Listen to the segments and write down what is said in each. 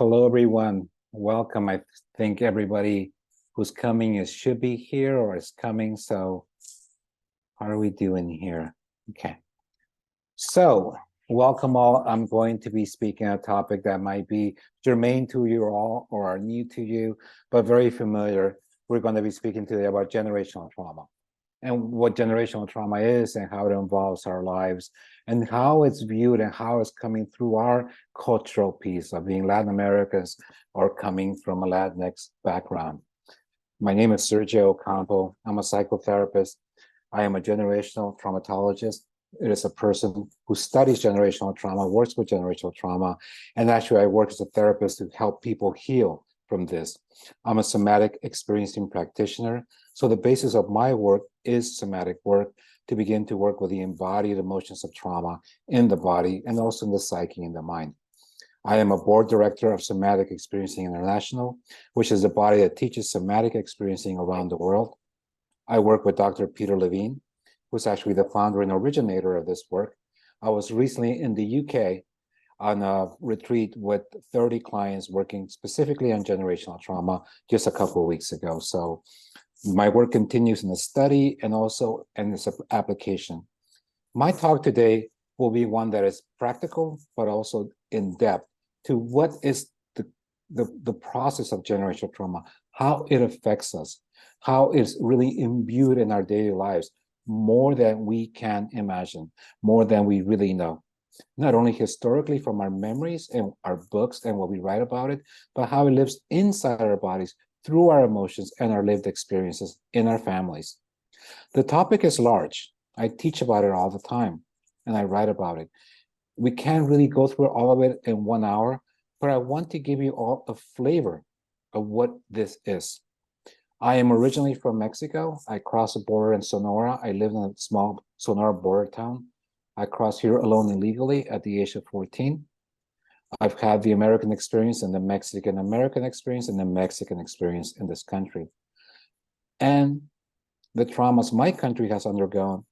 Hello, everyone. Welcome. I think everybody who's coming should be here or is coming. So how are we doing here? Okay. So welcome all. I'm going to be speaking on a topic that might be germane to you all or new to you, but very familiar. We're going to be speaking today about generational trauma and what generational trauma is and how it involves our lives and how it's viewed and how it's coming through our cultural piece of being Latin Americans or coming from a Latinx background. My name is Sergio Ocampo. I'm a psychotherapist. I am a generational traumatologist. It is a person who studies generational trauma, works with generational trauma, and actually I work as a therapist to help people heal from this. I'm a somatic experiencing practitioner. So the basis of my work is somatic work to begin to work with the embodied emotions of trauma in the body and also in the psyche and the mind. I am a board director of Somatic Experiencing International, which is a body that teaches somatic experiencing around the world. I work with Dr. Peter Levine, who's actually the founder and originator of this work. I was recently in the UK on a retreat with 30 clients working specifically on generational trauma just a couple of weeks ago. So my work continues in the study and also in its application. My talk today will be one that is practical, but also in depth to what is the process of generational trauma, how it affects us, how it's really imbued in our daily lives, more than we can imagine, more than we really know. Not only historically from our memories and our books and what we write about it, but how it lives inside our bodies through our emotions and our lived experiences in our families. The topic is large. I teach about it all the time and I write about it. We can't really go through all of it in 1 hour, but I want to give you all a flavor of what this is. I am originally from Mexico. I crossed the border in Sonora. I live in a small Sonora border town. I crossed here alone illegally at the age of 14. I've had the American experience and the Mexican American experience and the Mexican experience in this country. And the traumas my country has undergone,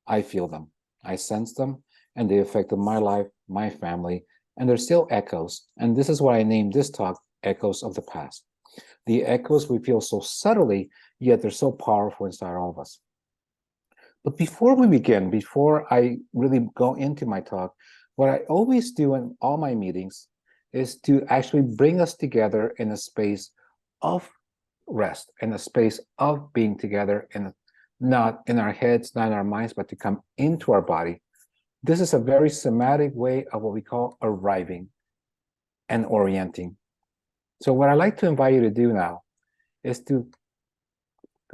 I feel them, I sense them, and they affected my life, my family, and they're still echoes. And this is why I named this talk, Echoes of the Past. The echoes we feel so subtly, yet they're so powerful inside all of us. But before we begin, before I really go into my talk, what I always do in all my meetings is to actually bring us together in a space of rest, in a space of being together, not in our heads, not in our minds, but to come into our body. This is a very somatic way of what we call arriving and orienting. So what I'd like to invite you to do now is to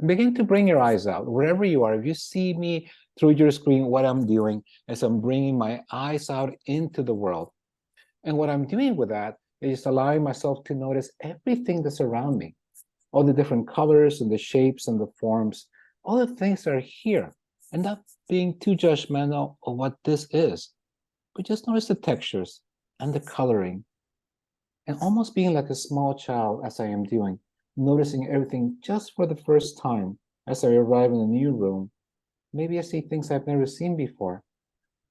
begin to bring your eyes out, wherever you are. If you see me through your screen, what I'm doing is I'm bringing my eyes out into the world. And what I'm doing with that is allowing myself to notice everything that's around me, all the different colors and the shapes and the forms, all the things that are here, and not being too judgmental of what this is, but just notice the textures and the coloring, and almost being like a small child as I am doing, noticing everything just for the first time as I arrive in a new room. Maybe I see things I've never seen before.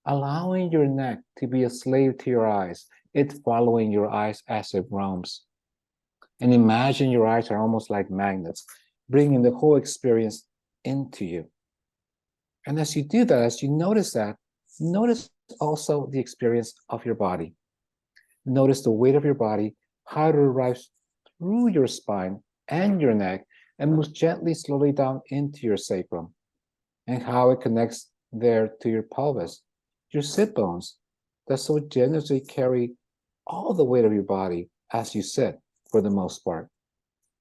Allowing your neck to be a slave to your eyes, it's following your eyes as it roams. And imagine your eyes are almost like magnets, bringing the whole experience into you. And as you do that, as you notice that, notice also the experience of your body. Notice the weight of your body, how it arrives through your spine and your neck and moves gently, slowly down into your sacrum, and how it connects there to your pelvis, your sit bones that so generously carry all the weight of your body as you sit for the most part.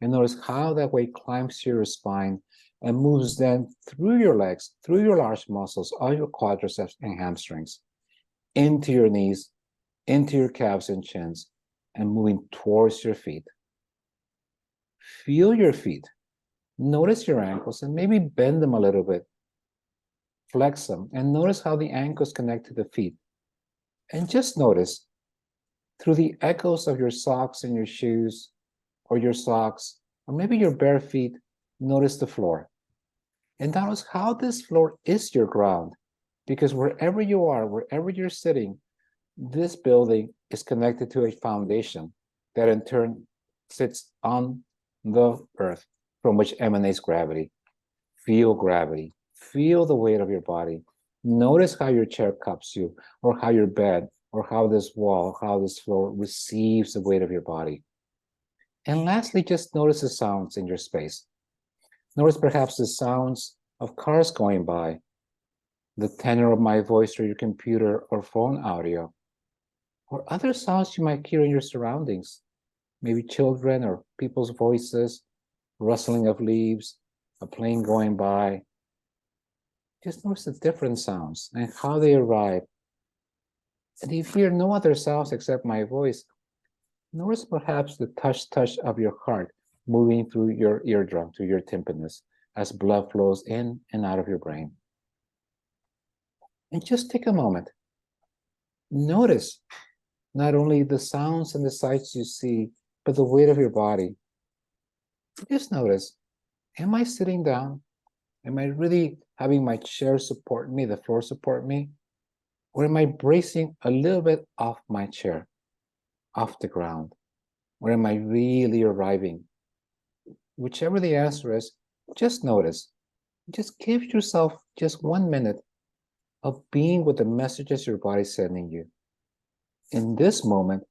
And notice how that weight climbs to your spine and moves then through your legs, through your large muscles, all your quadriceps and hamstrings, into your knees, into your calves and shins, and moving towards your feet. Feel your feet. Notice your ankles and maybe bend them a little bit. Flex them and notice how the ankles connect to the feet. And just notice through the echoes of your socks and your shoes, or your socks, or maybe your bare feet, notice the floor. And notice how this floor is your ground, because wherever you are, wherever you're sitting, this building is connected to a foundation. that in turn sits on the earth from which emanates gravity. Feel gravity. Feel the weight of your body. Notice how your chair cups you, or how your bed, or how this wall, how this floor receives the weight of your body. And lastly, just notice the sounds in your space. Notice perhaps the sounds of cars going by, the tenor of my voice or your computer or phone audio, or other sounds you might hear in your surroundings, maybe children or people's voices, rustling of leaves, a plane going by. Just notice the different sounds and how they arrive. And if you hear no other sounds except my voice, notice perhaps the touch of your heart moving through your eardrum to your tympanus as blood flows in and out of your brain. And just take a moment. Notice not only the sounds and the sights you see, but the weight of your body. Just notice, am I sitting down? Am I really having my chair support me, the floor support me? Or am I bracing a little bit off my chair, off the ground? Or am I really arriving? Whichever the answer is, just notice. Just give yourself just 1 minute of being with the messages your body's sending you. In this moment,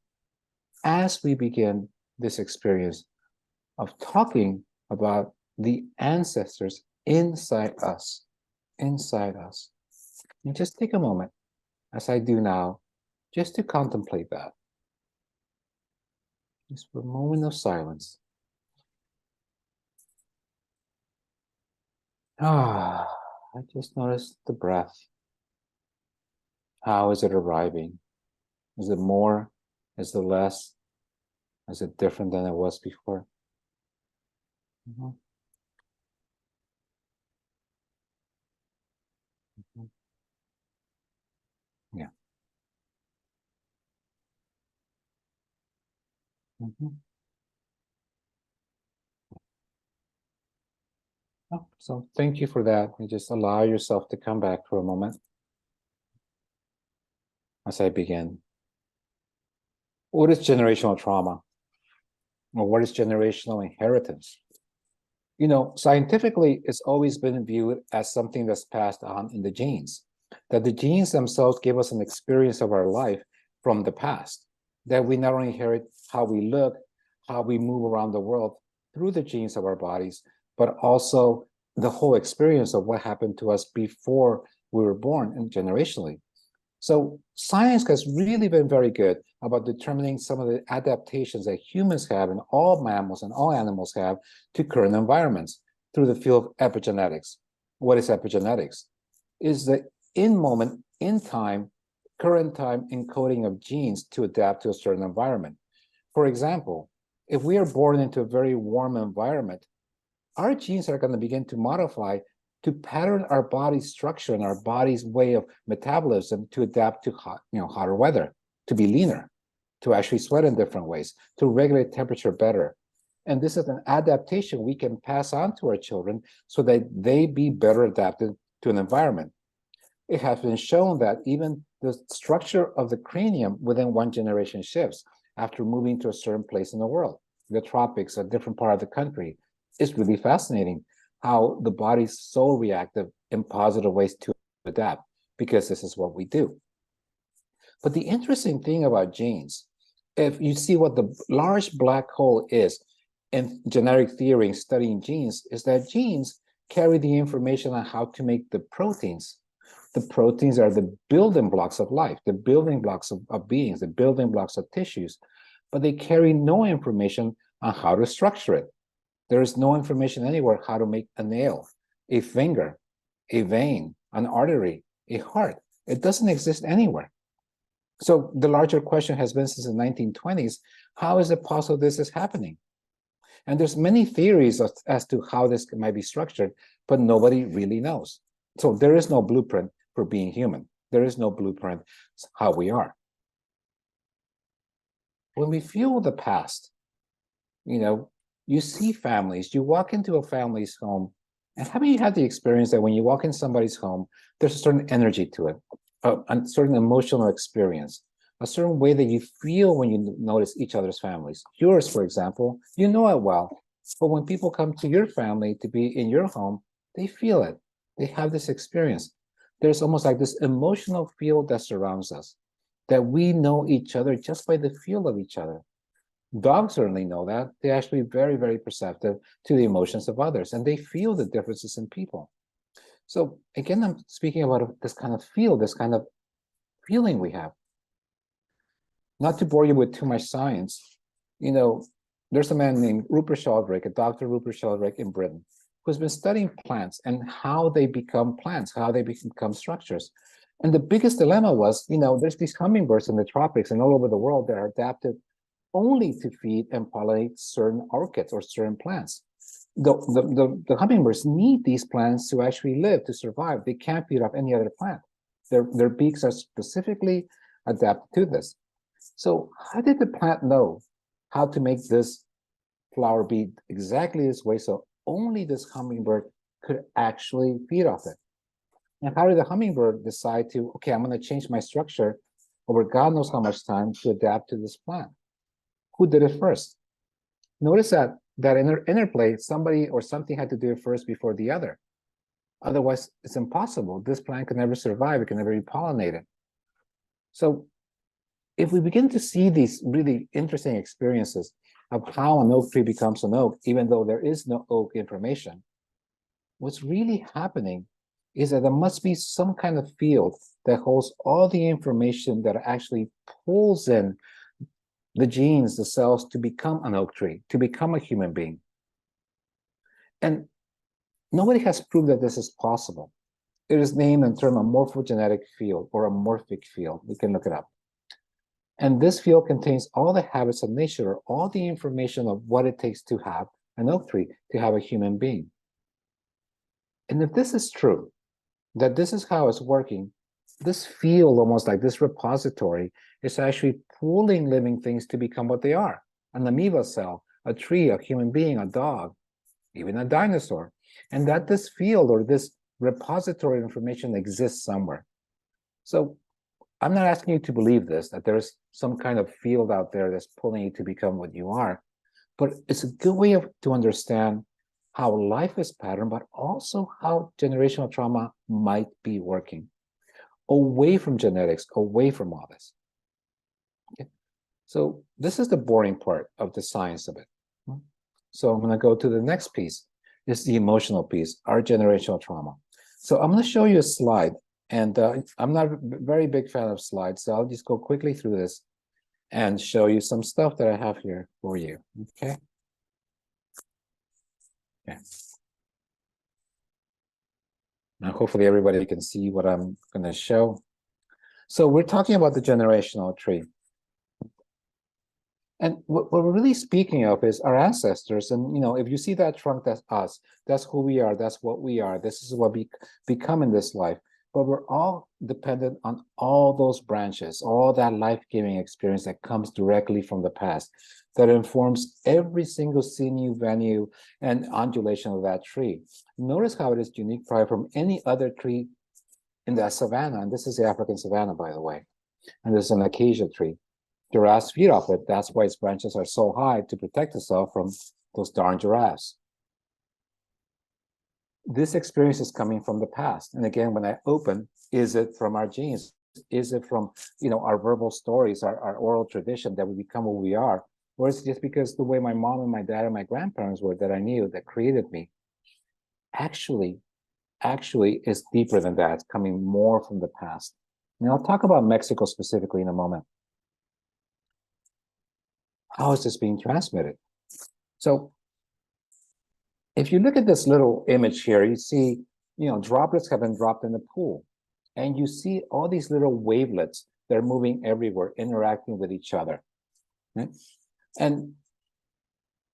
as we begin this experience of talking about the ancestors inside us, and just take a moment, as I do now, just to contemplate that. Just for a moment of silence. I just noticed the breath. How is it arriving? Is it more? Is it less? Is it different than it was before? Mm-hmm. Mm-hmm. Yeah. Mm-hmm. Oh, so thank you for that. You just allow yourself to come back for a moment as I begin. What is generational trauma? Or what is generational inheritance? You know, scientifically, it's always been viewed as something that's passed on in the genes, that the genes themselves give us an experience of our life from the past, that we not only inherit how we look, how we move around the world through the genes of our bodies, but also the whole experience of what happened to us before we were born and generationally. So science has really been very good about determining some of the adaptations that humans have and all mammals and all animals have to current environments through the field of epigenetics. What is epigenetics? Is the in moment, in time, current time encoding of genes to adapt to a certain environment. For example, if we are born into a very warm environment, our genes are going to begin to modify to pattern our body's structure and our body's way of metabolism to adapt to hotter weather, to be leaner, to actually sweat in different ways, to regulate temperature better. And this is an adaptation we can pass on to our children so that they be better adapted to an environment. It has been shown that even the structure of the cranium within one generation shifts after moving to a certain place in the world, the tropics, a different part of the country. It's really fascinating how the body's so reactive in positive ways to adapt, because this is what we do. But the interesting thing about genes, if you see what the large black hole is in genetic theory studying genes, is that genes carry the information on how to make the proteins. The proteins are the building blocks of life, the building blocks of beings, the building blocks of tissues, but they carry no information on how to structure it. There is no information anywhere how to make a nail, a finger, a vein, an artery, a heart. It doesn't exist anywhere. So the larger question has been since the 1920s, how is it possible this is happening? And there's many theories as to how this might be structured, but nobody really knows. So there is no blueprint for being human. There is no blueprint how we are. When we feel the past, you see families, you walk into a family's home, and have you had the experience that when you walk in somebody's home, there's a certain energy to it, a certain emotional experience? a certain way that you feel when you notice each other's families. Yours, for example, you know it well. But when people come to your family to be in your home, they feel it. They have this experience. There's almost like this emotional field that surrounds us, that we know each other just by the feel of each other. Dogs certainly know that. They're actually very, very perceptive to the emotions of others, and they feel the differences in people. So again, I'm speaking about this kind of feel, this kind of feeling we have. Not to bore you with too much science, there's a man named Rupert Sheldrake, a Dr. Rupert Sheldrake in Britain, who's been studying plants and how they become plants, how they become structures. And the biggest dilemma was, there's these hummingbirds in the tropics and all over the world that are adapted only to feed and pollinate certain orchids or certain plants. The hummingbirds need these plants to actually live, to survive. They can't feed off any other plant. Their beaks are specifically adapted to this. So how did the plant know how to make this flower be exactly this way so only this hummingbird could actually feed off it? And how did the hummingbird decide to, okay, I'm going to change my structure over God knows how much time to adapt to this plant? Who did it first? Notice that interplay, somebody or something had to do it first before the other. Otherwise, it's impossible. This plant can never survive. It can never be pollinated. So if we begin to see these really interesting experiences of how an oak tree becomes an oak, even though there is no oak information, what's really happening is that there must be some kind of field that holds all the information that actually pulls in the genes, the cells, to become an oak tree, to become a human being. And nobody has proved that this is possible. It is named in term a morphogenetic field or a morphic field. We can look it up. And this field contains all the habits of nature, all the information of what it takes to have an oak tree, to have a human being. And if this is true, that this is how it's working, this field, almost like this repository, is actually pulling living things to become what they are. An amoeba cell, a tree, a human being, a dog, even a dinosaur. And that this field or this repository of information exists somewhere. So I'm not asking you to believe this, that there's some kind of field out there that's pulling you to become what you are, but it's a good way to understand how life is patterned, but also how generational trauma might be working. Away from genetics, away from all this. Okay. So this is the boring part of the science of it. So I'm going to go to the next piece. This is the emotional piece, our generational trauma. So I'm going to show you a slide, and I'm not a very big fan of slides, so I'll just go quickly through this and show you some stuff that I have here for you. Okay. Yeah. Now, hopefully everybody can see what I'm going to show. So we're talking about the generational tree. And what we're really speaking of is our ancestors. And, if you see that trunk, that's us. That's who we are. That's what we are. This is what we become in this life. But we're all dependent on all those branches, all that life-giving experience that comes directly from the past, that informs every single sinew, venue, and undulation of that tree. Notice how it is unique probably from any other tree in the savanna. And this is the African savanna, by the way. And this is an acacia tree. Giraffes feed off it. That's why its branches are so high, to protect itself from those darn giraffes. This experience is coming from the past. And again, when I open, is it from our genes? Is it from, our verbal stories, our oral tradition, that we become who we are? Or is it just because the way my mom and my dad and my grandparents were that I knew, that created me? Actually, it's deeper than that. It's coming more from the past. And I'll talk about Mexico specifically in a moment. How is this being transmitted? So if you look at this little image here, you see, droplets have been dropped in the pool. And you see all these little wavelets that are moving everywhere, interacting with each other. Right? And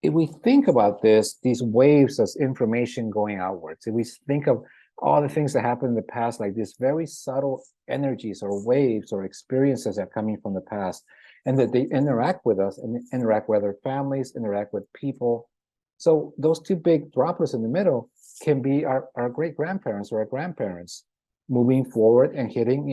if we think about this, these waves as information going outwards, if we think of all the things that happened in the past, like these very subtle energies or waves or experiences that are coming from the past, and that they interact with us and interact with our families, interact with people. So those two big droplets in the middle can be our great-grandparents or our grandparents moving forward and hitting,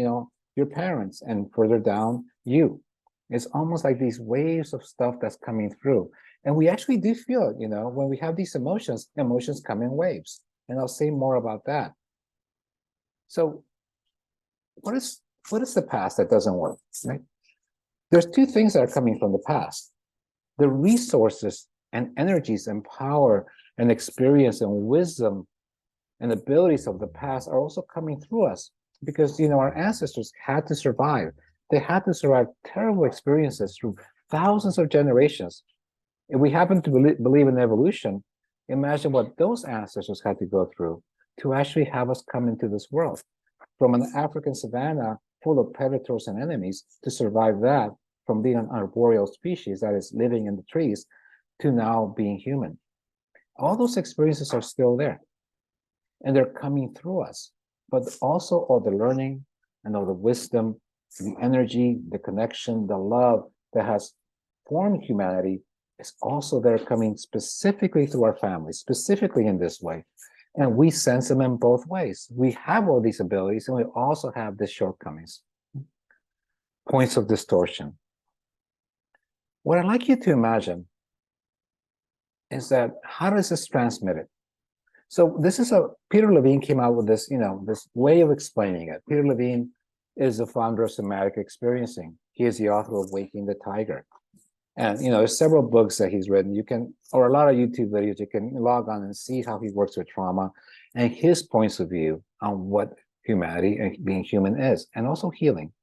your parents, and further down, you. It's almost like these waves of stuff that's coming through. And we actually do feel it, when we have these emotions, emotions come in waves. And I'll say more about that. So what is the past that doesn't work, right? There's two things that are coming from the past. The resources and energies and power and experience and wisdom and abilities of the past are also coming through us because, our ancestors had to survive. They had to survive terrible experiences through thousands of generations. If we happen to believe in evolution, imagine what those ancestors had to go through to actually have us come into this world. From an African savanna full of predators and enemies to survive that, from being an arboreal species that is living in the trees to now being human. All those experiences are still there and they're coming through us, but also all the learning and all the wisdom, the energy, the connection, the love that has formed humanity is also there coming specifically through our families, specifically in this way. And we sense them in both ways. We have all these abilities and we also have these shortcomings, points of distortion. What I'd like you to imagine is that how does this transmit it? So this is Peter Levine came out with this, this way of explaining it. Peter Levine is the founder of somatic experiencing. He is the author of Waking the Tiger. And, there's several books that he's written. You can, or a lot of YouTube videos, you can log on and see how he works with trauma and his points of view on what humanity and being human is, and also healing.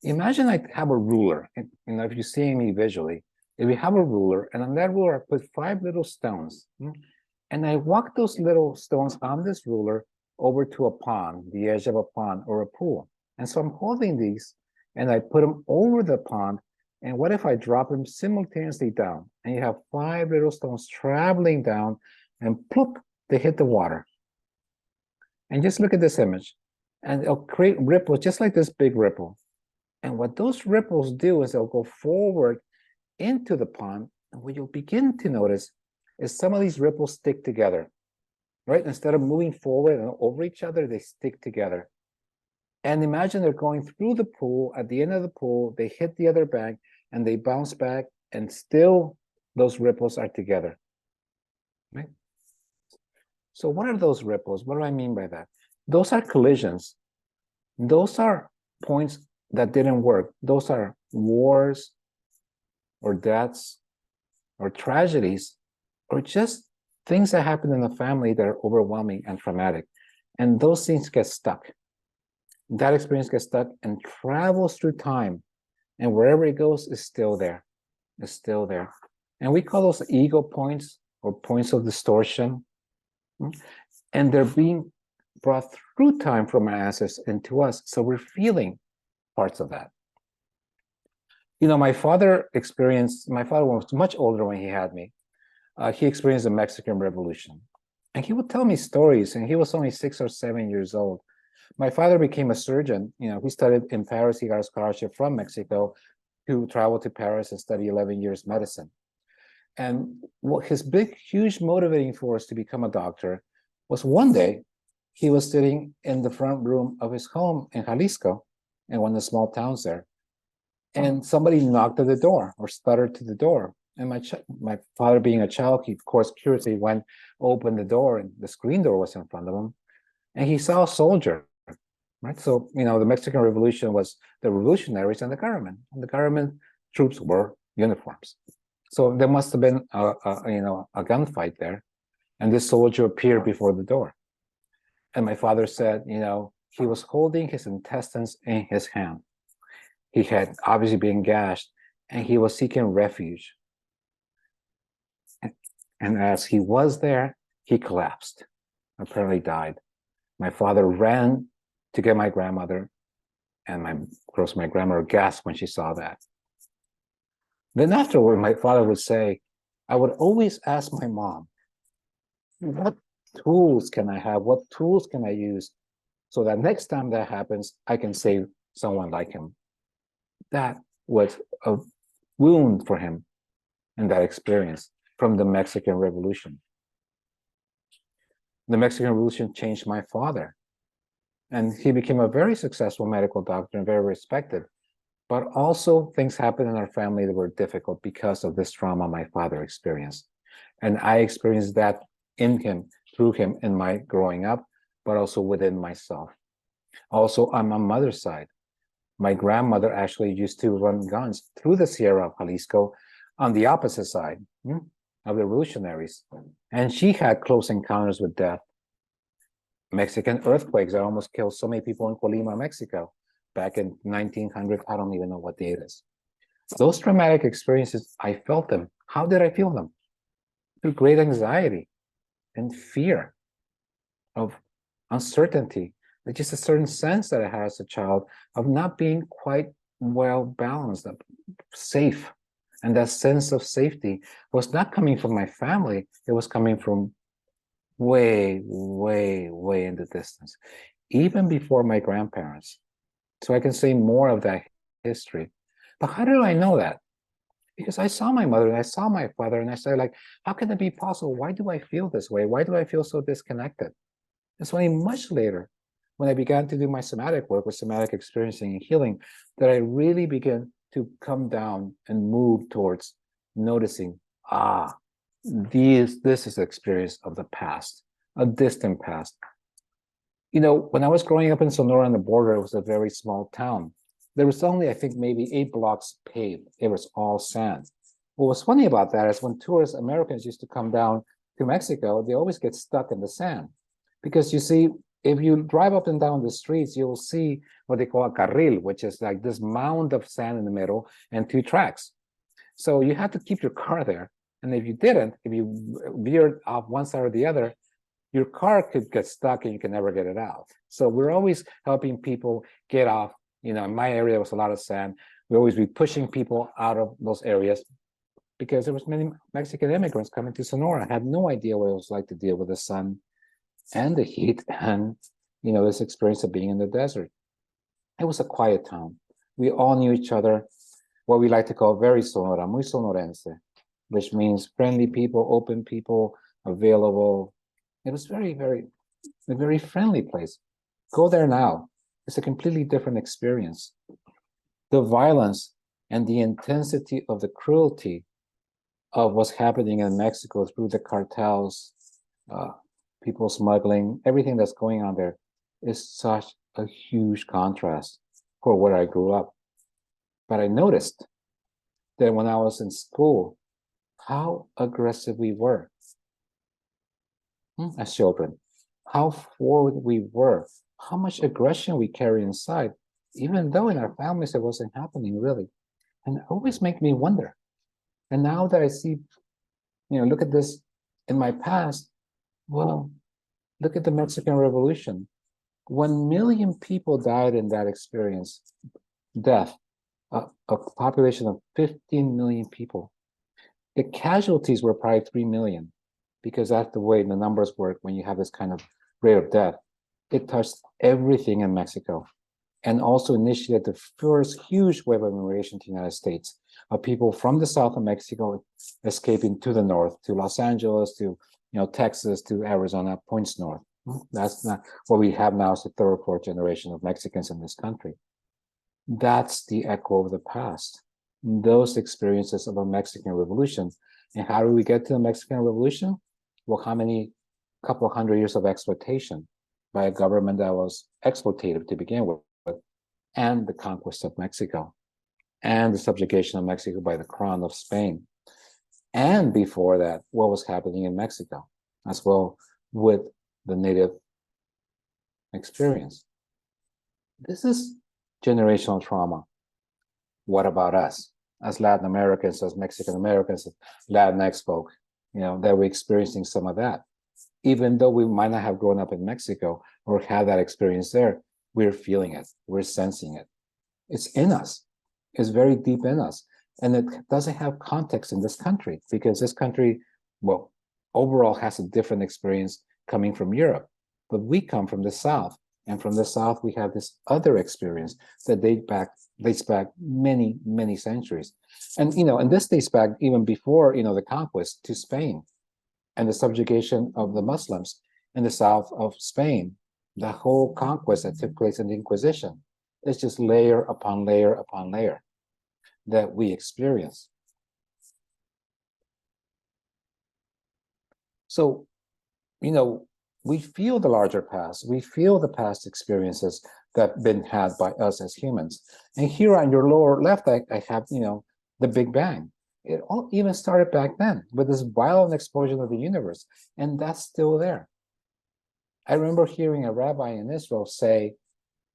Imagine I have a ruler, if you're seeing me visually, if we have a ruler, and on that ruler, I put 5 little stones, and I walk those little stones on this ruler over to a pond, the edge of a pond or a pool. And so I'm holding these, and I put them over the pond, and what if I drop them simultaneously down? And you have 5 little stones traveling down, and ploop, they hit the water. And just look at this image. And it'll create ripples, just like this big ripple. And what those ripples do is they'll go forward into the pond. And what you'll begin to notice is some of these ripples stick together, right? Instead of moving forward and over each other, they stick together. And imagine they're going through the pool. At the end of the pool, they hit the other bank and they bounce back, and still those ripples are together, right? So what are those ripples? What do I mean by that? Those are collisions. Those are points that didn't work. Those are wars or deaths or tragedies or just things that happen in the family that are overwhelming and traumatic. And those things get stuck. That experience gets stuck and travels through time. And wherever it goes, it's still there. It's still there. And we call those ego points or points of distortion. And they're being brought through time from our ancestors into us. So we're feeling parts of that. My father was much older when he had me. He experienced the Mexican Revolution. And he would tell me stories, and he was only 6 or 7 years old. My father became a surgeon. He studied in Paris. He got a scholarship from Mexico to travel to Paris and study 11 years medicine. And what his big, huge motivating force to become a doctor was one day he was sitting in the front room of his home in Jalisco, in one of the small towns there. And somebody knocked at the door or stuttered to the door. And my father, being a child, he, of course, curiously went, opened the door, and the screen door was in front of him. And he saw a soldier, right? So, the Mexican Revolution was the revolutionaries and the government. And the government troops wore uniforms. So there must have been a gunfight there. And this soldier appeared before the door. And my father said, he was holding his intestines in his hand. He had obviously been gashed, and he was seeking refuge. And as he was there, he collapsed, apparently died. My father ran to get my grandmother, and of course, my grandmother gasped when she saw that. Then afterward, my father would say, I would always ask my mom, what tools can I have? What tools can I use so that next time that happens, I can save someone like him? That was a wound for him in that experience from the Mexican Revolution. The Mexican Revolution changed my father, and he became a very successful medical doctor and very respected. But also things happened in our family that were difficult because of this trauma my father experienced. And I experienced that in him, through him in my growing up, but also within myself. Also on my mother's side, my grandmother actually used to run guns through the Sierra of Jalisco on the opposite side of the revolutionaries. And she had close encounters with death. Mexican earthquakes that almost killed so many people in Colima, Mexico, back in 1900. I don't even know what date it is. Those traumatic experiences, I felt them. How did I feel them? Through great anxiety and fear of uncertainty. There's just a certain sense that I had as a child of not being quite well balanced, safe. And that sense of safety was not coming from my family. It was coming from way, way, way in the distance, even before my grandparents. So I can say more of that history. But how do I know that? Because I saw my mother and I saw my father and I said, like, how can it be possible? Why do I feel this way? Why do I feel so disconnected? It's only much later, when I began to do my somatic work with somatic experiencing and healing, that I really began to come down and move towards noticing, this is the experience of the past, a distant past. You know, when I was growing up in Sonora on the border, it was a very small town. There was only, I think, maybe 8 blocks paved. It was all sand. What was funny about that is when tourists, Americans used to come down to Mexico, they always get stuck in the sand. Because you see, if you drive up and down the streets, you'll see what they call a carril, which is like this mound of sand in the middle and 2 tracks. So you had to keep your car there. And if you didn't, if you veered off one side or the other, your car could get stuck and you can never get it out. So we're always helping people get off. You know, in my area, there was a lot of sand. We always be pushing people out of those areas because there was many Mexican immigrants coming to Sonora. I had no idea what it was like to deal with the sun and the heat and, you know, this experience of being in the desert. It was a quiet town. We all knew each other, what we like to call very Sonora, muy sonorense, which means friendly people, open people, available. It was a very friendly place. Go there now. It's a completely different experience. The violence and the intensity of the cruelty of what's happening in Mexico through the cartels, people smuggling, everything that's going on there is such a huge contrast for where I grew up. But I noticed that when I was in school, how aggressive we were as children, how forward we were, how much aggression we carry inside, even though in our families it wasn't happening really. And it always makes me wonder. And now that I see, you know, look at this in my past, well, look at the Mexican Revolution. 1 million people died in that experience, death, a population of 15 million people. The casualties were probably 3 million, because that's the way the numbers work when you have this kind of rate of death. It touched everything in Mexico and also initiated the first huge wave of immigration to the United States of people from the south of Mexico escaping to the north, to Los Angeles, to Texas, to Arizona, points north. That's not what we have now, is the third or fourth generation of Mexicans in this country. That's the echo of the past. Those experiences of a Mexican Revolution. And how do we get to the Mexican Revolution? Well, how many couple of hundred years of exploitation by a government that was exploitative to begin with, and the conquest of Mexico, and the subjugation of Mexico by the crown of Spain. And before that, what was happening in Mexico as well with the native experience. This is generational trauma. What about us as Latin Americans, as Mexican Americans, as Latinx folk, that we're experiencing some of that? Even though we might not have grown up in Mexico or had that experience there, we're feeling it, we're sensing it. It's in us, it's very deep in us. And it doesn't have context in this country, because this country, well, overall has a different experience coming from Europe. But we come from the South, and from the South we have this other experience that dates back many, many centuries. And and this dates back even before the conquest to Spain and the subjugation of the Muslims in the south of Spain, the whole conquest that took place in the Inquisition. It's just layer upon layer upon layer that we experience. So, we feel the larger past. We feel the past experiences that have been had by us as humans. And here on your lower left, I have, the Big Bang. It all even started back then with this violent explosion of the universe, and that's still there. I remember hearing a rabbi in Israel say,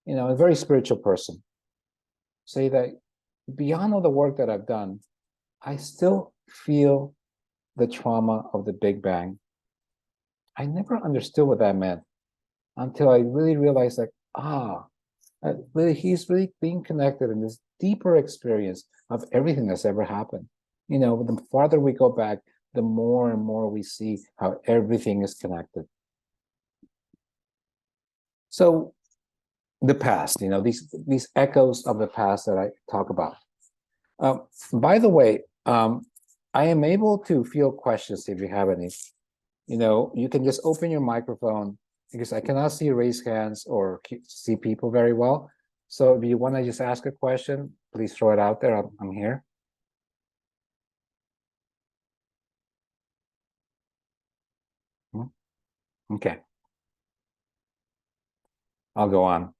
a very spiritual person, say that beyond all the work that I've done, I still feel the trauma of the Big Bang. I never understood what that meant until I really realized, he's really being connected in this deeper experience of everything that's ever happened. The farther we go back, the more and more we see how everything is connected. So the past, these echoes of the past that I talk about. By the way, I am able to field questions if you have any. You can just open your microphone because I cannot see raised hands or see people very well. So if you want to just ask a question, please throw it out there. I'm here. Okay. I'll go on.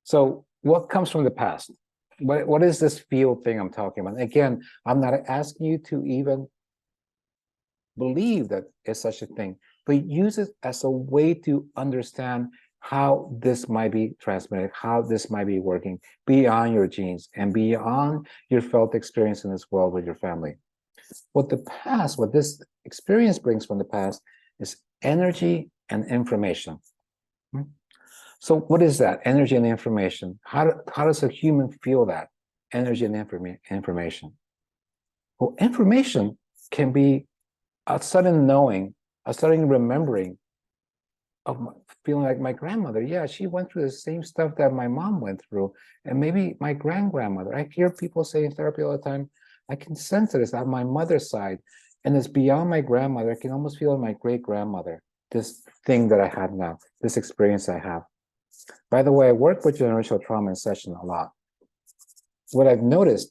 So what comes from the past? What is this field thing I'm talking about? Again, I'm not asking you to even believe that it's such a thing, but use it as a way to understand how this might be transmitted, how this might be working beyond your genes and beyond your felt experience in this world with your family. What this experience brings from the past is energy and information. So what is that? Energy and information. How does a human feel that? Energy and information. Well, information can be a sudden knowing, a sudden remembering of feeling like my grandmother. Yeah, she went through the same stuff that my mom went through. And maybe my grandmother. I hear people say in therapy all the time, I can sense it. It's on my mother's side. And it's beyond my grandmother. I can almost feel in my great-grandmother, this thing that I have now, this experience I have. By the way, I work with generational trauma in session a lot. What I've noticed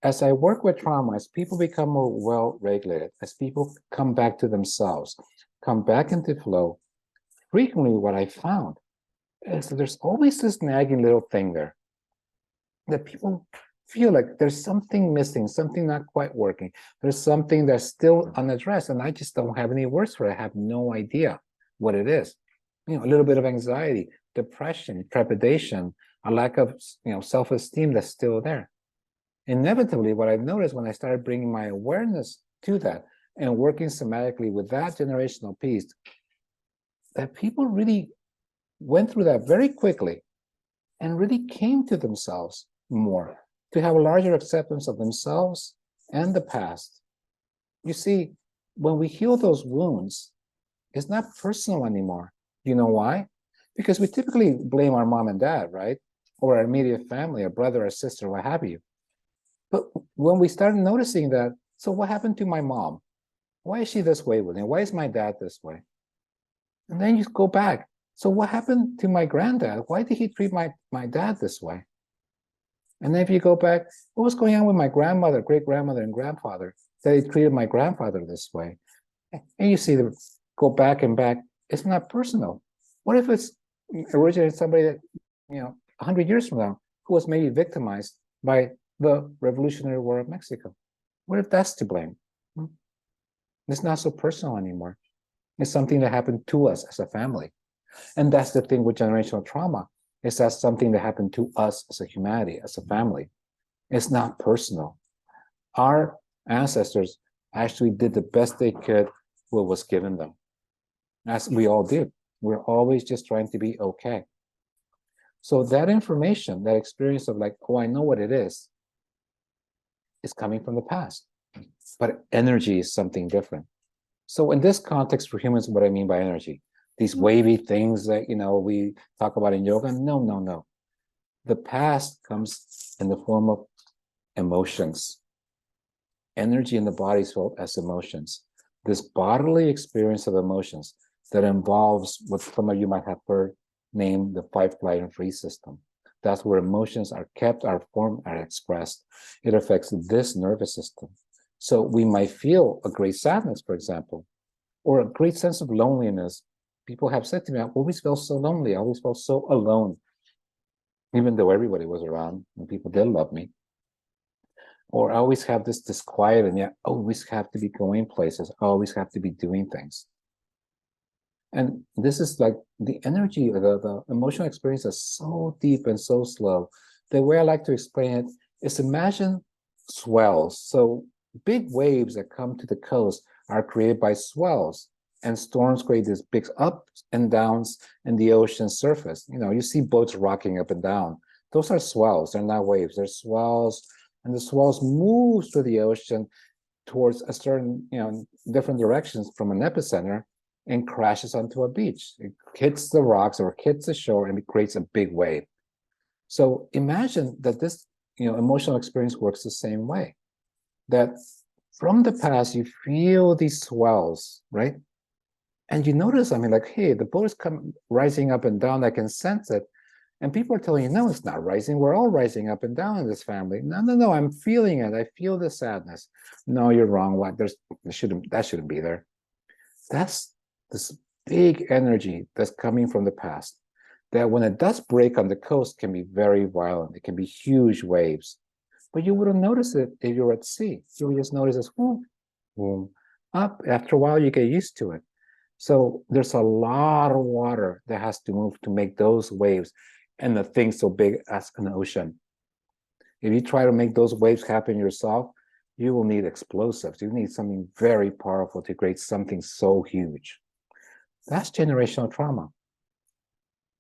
as I work with trauma, as people become more well-regulated, as people come back to themselves, come back into flow, frequently what I found is that there's always this nagging little thing there that people feel like there's something missing, something not quite working. There's something that's still unaddressed, and I just don't have any words for it. I have no idea what it is. A little bit of anxiety, depression, trepidation, a lack of self-esteem that's still there. Inevitably, what I've noticed when I started bringing my awareness to that and working somatically with that generational piece, that people really went through that very quickly and really came to themselves more, to have a larger acceptance of themselves and the past. You see, when we heal those wounds, it's not personal anymore. You know why? Because we typically blame our mom and dad, right? Or our immediate family, a brother or sister, what have you. But when we started noticing that, so what happened to my mom? Why is she this way with me? Why is my dad this way? And then you go back. So what happened to my granddad? Why did he treat my dad this way? And then if you go back, what was going on with my grandmother, great-grandmother, and grandfather that he treated my grandfather this way? And you see them go back and back. It's not personal. What if it's originated somebody that, 100 years from now, who was maybe victimized by the Revolutionary War of Mexico? What if that's to blame? It's not so personal anymore. It's something that happened to us as a family. And that's the thing with generational trauma, is that something that happened to us as a humanity, as a family. It's not personal. Our ancestors actually did the best they could with what was given them, as we all did. We're always just trying to be okay. So that information, that experience of like, oh, I know what it is coming from the past. But energy is something different. So in this context for humans, what I mean by energy, these wavy things that, we talk about in yoga, no. The past comes in the form of emotions. Energy in the body is felt as emotions. This bodily experience of emotions that involves what some of you might have heard named the fight, flight, and freeze system. That's where emotions are kept, are formed, are expressed. It affects this nervous system. So we might feel a great sadness, for example, or a great sense of loneliness. People have said to me, I always felt so lonely. I always felt so alone, even though everybody was around and people did love me. Or I always have this disquiet, and yet I always have to be going places. I always have to be doing things. And this is like the energy, the emotional experience is so deep and so slow. The way I like to explain it is imagine swells. So big waves that come to the coast are created by swells, and storms create these big ups and downs in the ocean surface. You know, you see boats rocking up and down. Those are swells, they're not waves, they're swells, and the swells move through the ocean towards a certain, different directions from an epicenter, and crashes onto a beach. It hits the rocks or hits the shore, and it creates a big wave. So imagine that this, emotional experience works the same way. That from the past, you feel these swells, right? And you notice, like, hey, the boat is rising up and down. I can sense it. And people are telling you, no, it's not rising. We're all rising up and down in this family. No, I'm feeling it. I feel the sadness. No, you're wrong. What? That shouldn't be there. That's this big energy that's coming from the past, that when it does break on the coast can be very violent. It can be huge waves, but you wouldn't notice it if you were at sea. You would just notice this boom, boom, up. After a while, you get used to it. So there's a lot of water that has to move to make those waves and the thing so big as an ocean. If you try to make those waves happen yourself, you will need explosives. You need something very powerful to create something so huge. That's generational trauma.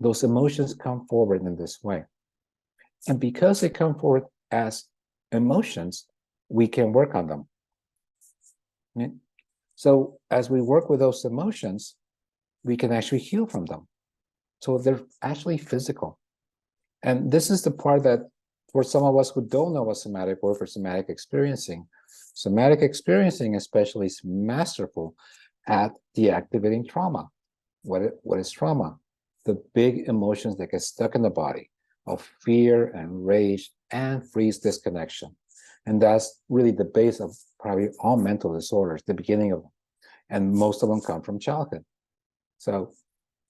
Those emotions come forward in this way. And because they come forward as emotions, we can work on them. Okay? So as we work with those emotions, we can actually heal from them. So they're actually physical. And this is the part that, for some of us who don't know what somatic work or somatic experiencing especially is masterful at deactivating trauma. What is trauma? The big emotions that get stuck in the body of fear and rage and freeze disconnection. And that's really the base of probably all mental disorders, the beginning of them. And most of them come from childhood. So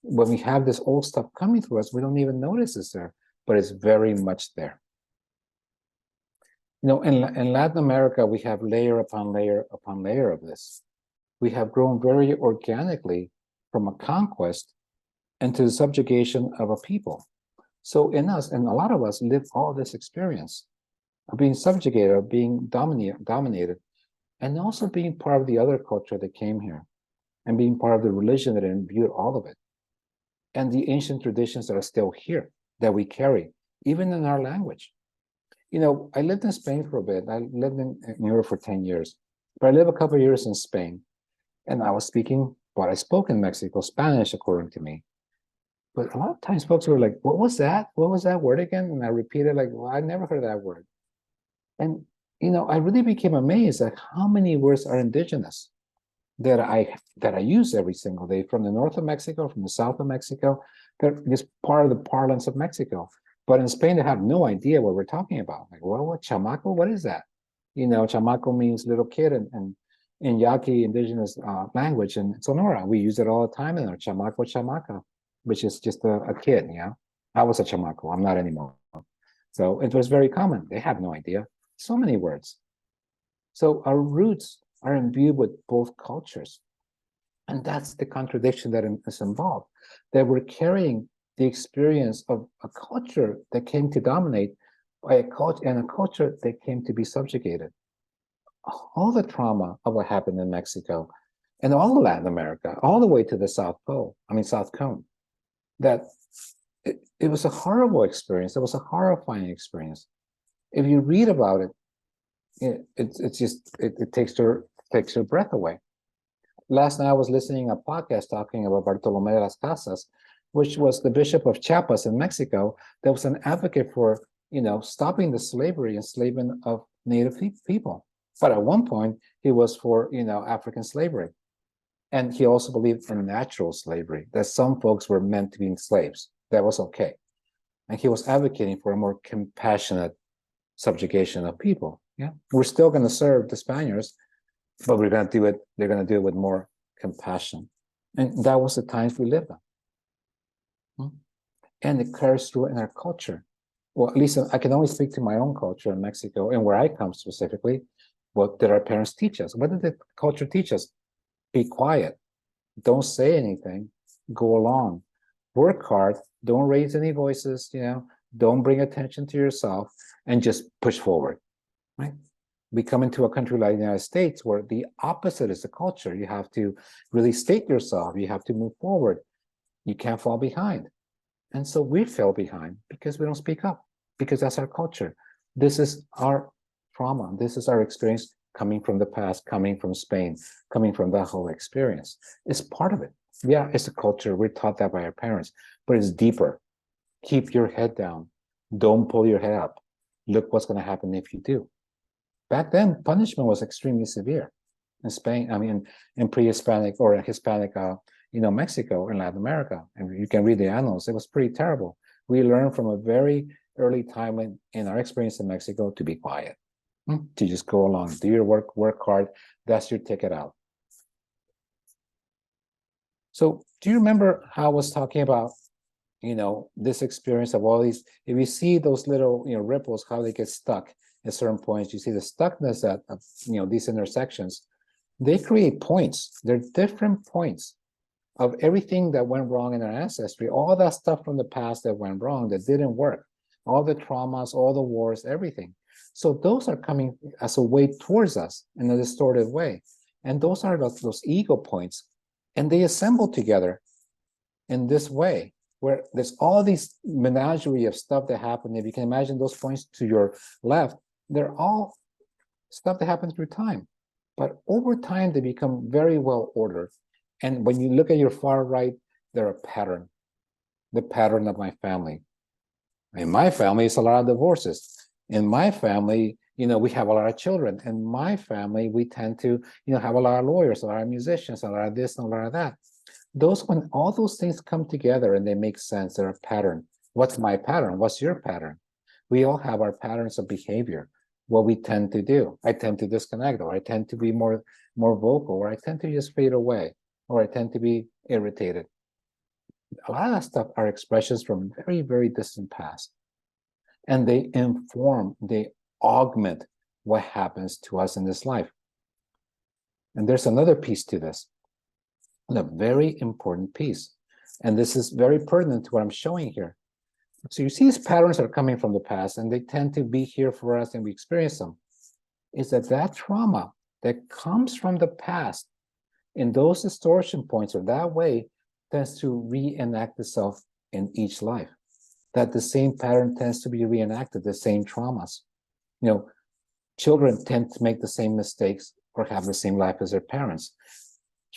when we have this old stuff coming through us, we don't even notice it's there, but it's very much there. In Latin America, we have layer upon layer upon layer of this. We have grown very organically from a conquest into the subjugation of a people. So in us, and a lot of us live all this experience of being subjugated, of being dominated, and also being part of the other culture that came here, and being part of the religion that imbued all of it, and the ancient traditions that are still here, that we carry, even in our language. I lived in Spain for a bit. I lived in Europe for 10 years, but I lived a couple of years in Spain, and I was speaking what I spoke in Mexico, Spanish, according to me. But a lot of times folks were like, what was that? What was that word again? And I repeated like, well, I never heard that word. And, I really became amazed at how many words are indigenous that I use every single day, from the north of Mexico, from the south of Mexico. They're just part of the parlance of Mexico. But in Spain, they have no idea what we're talking about. Like, well, what chamaco? What is that? Chamaco means little kid, and in Yaqui indigenous language in Sonora, we use it all the time in our chamaco, chamaca, which is just a kid. I was a chamaco. I'm not anymore. So it was very common. They have no idea. So many words. So our roots are imbued with both cultures. And that's the contradiction that is involved, that we're carrying the experience of a culture that came to dominate by a culture, and a culture that came to be subjugated. All the trauma of what happened in Mexico and all of Latin America, all the way to the South Cone, that it was a horrible experience. It was a horrifying experience. If you read about it, it takes your breath away. Last night I was listening to a podcast talking about Bartolomé de las Casas, which was the Bishop of Chiapas in Mexico, that was an advocate for, stopping the slavery and enslavement of Native people. But at one point, he was for, African slavery. And he also believed in natural slavery, that some folks were meant to be slaves. That was okay. And he was advocating for a more compassionate subjugation of people. Yeah, we're still going to serve the Spaniards, but we're going to do it. They're going to do it with more compassion, and that was the times we lived in. And it carries through in our culture. Well, at least I can only speak to my own culture in Mexico and where I come specifically. What did our parents teach us? What did the culture teach us? Be quiet. Don't say anything. Go along. Work hard. Don't raise any voices. Don't bring attention to yourself, and just push forward. Right? We come into a country like the United States where the opposite is the culture. You have to really state yourself. You have to move forward. You can't fall behind. And so we fell behind because we don't speak up, because that's our culture. This is our trauma. This is our experience coming from the past, coming from Spain, coming from that whole experience. It's part of it. Yeah, it's a culture. We're taught that by our parents, but it's deeper. Keep your head down. Don't pull your head up. Look what's going to happen if you do. Back then, punishment was extremely severe. In Spain, in pre-Hispanic or Hispanic Mexico and Latin America, and you can read the annals, it was pretty terrible. We learned from a very early time in our experience in Mexico to be quiet, to just go along, do your work hard. That's your ticket out. So do you remember how I was talking about, this experience of all these, if you see those little, ripples, how they get stuck at certain points, you see the stuckness of these intersections, they create points. They're different points of everything that went wrong in our ancestry, all that stuff from the past that went wrong, that didn't work, all the traumas, all the wars, everything. So those are coming as a way towards us in a distorted way. And those are those ego points. And they assemble together in this way, where there's all these menagerie of stuff that happen. If you can imagine those points to your left, they're all stuff that happens through time. But over time, they become very well ordered. And when you look at your far right, they're a pattern, the pattern of my family. In my family, it's a lot of divorces. In my family, we have a lot of children. In my family, we tend to, have a lot of lawyers, a lot of musicians, a lot of this and a lot of that. When all those things come together and they make sense, they're a pattern. What's my pattern? What's your pattern? We all have our patterns of behavior, what we tend to do. I tend to disconnect, or I tend to be more vocal, or I tend to just fade away, or I tend to be irritated. A lot of that stuff are expressions from very, very distant past. And they inform, they augment what happens to us in this life. And there's another piece to this, and a very important piece. And this is very pertinent to what I'm showing here. So you see these patterns are coming from the past, and they tend to be here for us, and we experience them. Is that trauma that comes from the past in those distortion points, or that way, tends to reenact itself in each life. That the same pattern tends to be reenacted, the same traumas. Children tend to make the same mistakes or have the same life as their parents.